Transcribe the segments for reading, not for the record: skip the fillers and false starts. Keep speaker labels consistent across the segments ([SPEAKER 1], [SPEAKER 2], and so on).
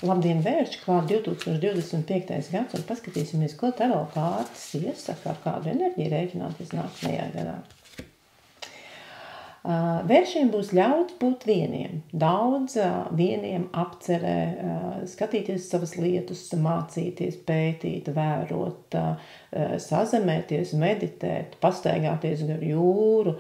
[SPEAKER 1] Labdien, vērši, klāt 2025. gads, un paskatīsimies, ko taro kārtas iesaka, ar kādu enerģiju rēķināties nākamajā gadā. Vēršiem būs ļauts būt vieniem, daudz vieniem apcerē, skatīties savas lietas, mācīties, pētīt, vērot, sazemēties, meditēt, pastaigāties gar jūru.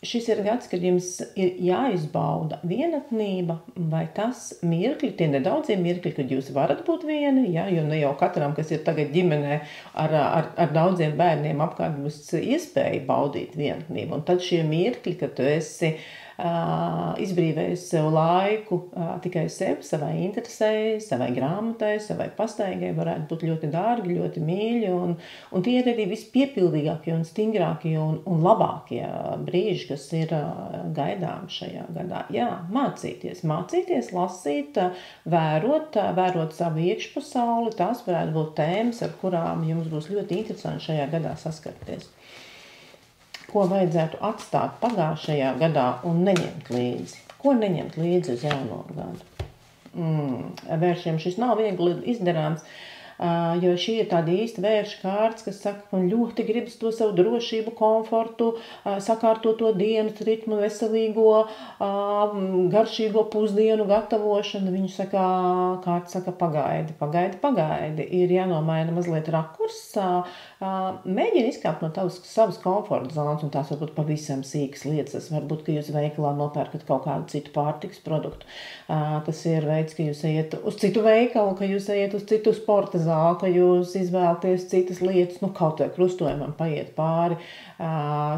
[SPEAKER 1] Šis ir gads, kad jums ir jāizbauda vienatnība vai tas mirkļi, tie nedaudzie mirkļi, kad jūs varat būt vieni, ja, jo ne jau katram, kas ir tagad ģimenē ar daudziem bērniem apkārt, būs iespēja baudīt vienatnību. Un tad šie mirkļi, kad tu esi izbrīvējis sev laiku tikai sev, savai interesei, savai grāmatai, savai pastaigai, varētu būt ļoti dārgi, ļoti mīļi, un tie ir arī vispiepildīgākie un stingrākie un labākie brīži, kas ir gaidām šajā gadā. Jā, mācīties, lasīt, vērot savu iekšpasauli, tās varētu būt tēmas, ar kurām jums būs ļoti interesanti šajā gadā saskarties. Ko vajadzētu atstāt pagājušajā gadā un neņemt līdzi? Ko neņemt līdzi uz jauno gadu? Vēršiem šis nav viegli izdarāms, jo šī ir tāda īsta vērša kārtas, kas saka, ka ļoti gribas to savu drošību, komfortu, sakārtot to dienas ritmu, veselīgo, garšīgo pusdienu gatavošanu. Viņi saka, kārtas saka, pagaidi. Ir jānomaina mazliet rakurs, mēģina izkāpt no savas komforta zonas, un tās varbūt pavisam sīkas lietas. Tas varbūt, ka jūs veikalā nopērkat kaut kādu citu pārtikas produktu. Tas ir veids, ka jūs ejat uz citu veikalu, ka jūs ejat uz citu sporta zāli, ka jūs izvēlaties citas lietas, kaut vai krustojumam paiet pāri,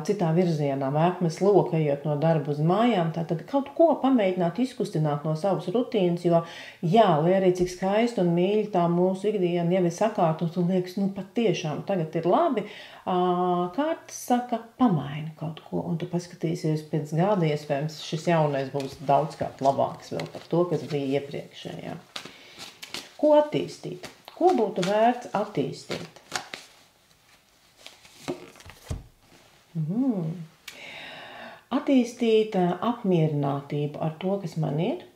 [SPEAKER 1] citā virzienā, vēpmes loka, ejot no darba uz mājām, tātad kaut ko pamēģināt izkustināt no savas rutīnas, jo, jā, lai arī cik skaisti un mīļi tā mūsu ikdiena jau ir sakārtot, un liekas, patiešām tagad ir labi, kārtas saka, pamaini kaut ko, un tu paskatīsies pēc gada, iespējams, šis jaunais būs daudzkārt labāks vēl par to, kas bija iepriekšējā. Ko attīstīt? Ko būtu vērts attīstīt? Attīstīt apmierinātību ar to, kas man ir,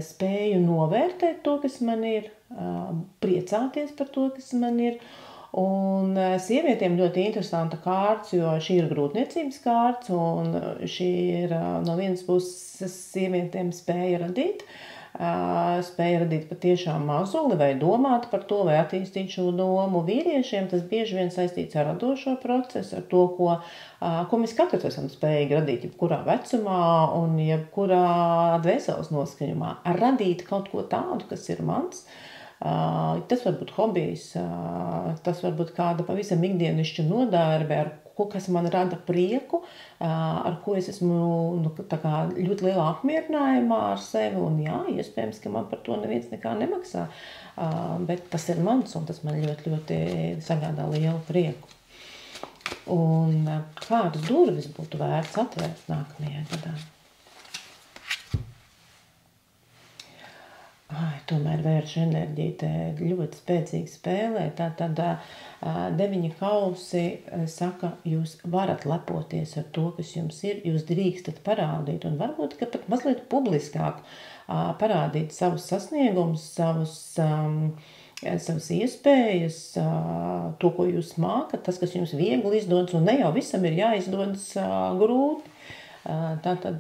[SPEAKER 1] spēju novērtēt to, kas man ir, priecāties par to, kas man ir. Un sievietēm ļoti interesanta kārts, jo šī ir grūtniecības kārts, un šī ir no vienas puses sievietēm spēja radīt patiešām mazuli vai domāt par to, vai attīstīt šo domu. Vīriešiem tas bieži vien saistīts ar radošo procesu, ar to, ko mēs katrs esam spējīgi radīt jebkurā vecumā un jebkurā dvēseles noskaņumā. Radīt kaut ko tādu, kas ir mans. Tas var būt hobijs, tas var būt kāda pavisam ikdienišķa nodarbe, kas man rada prieku, ar ko es esmu ļoti lielā apmierinājumā ar sevi, un jā, iespējams, ka man par to neviens nekā nemaksā, bet tas ir mans, un tas man ļoti, ļoti sagādā lielu prieku. Un kādas durvis būtu vērts atvērt nākamajā gadā? Tomēr vēršu enerģija te ļoti spēcīgi spēlē. Tātad 9 kausi saka, jūs varat lepoties ar to, kas jums ir, jūs drīkstat parādīt, un varbūt, ka pat mazliet publiskāk parādīt savus sasniegumus, savas iespējas, to, ko jūs mākat, tas, kas jums viegli izdodas, un ne jau visam ir jāizdodas grūti. Tātad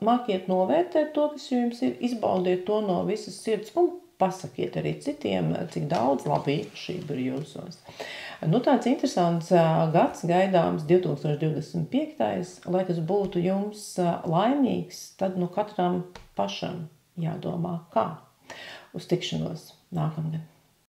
[SPEAKER 1] mākiet novērtēt to, kas jums ir, izbaudiet to no visas sirds un pasakiet arī citiem, cik daudz labu īpašību ir jūsos. Tāds interesants gads gaidāms 2025. Lai kas būtu jums laimīgs, tad katram pašam jādomā kā. Uz tikšanos nākamgad.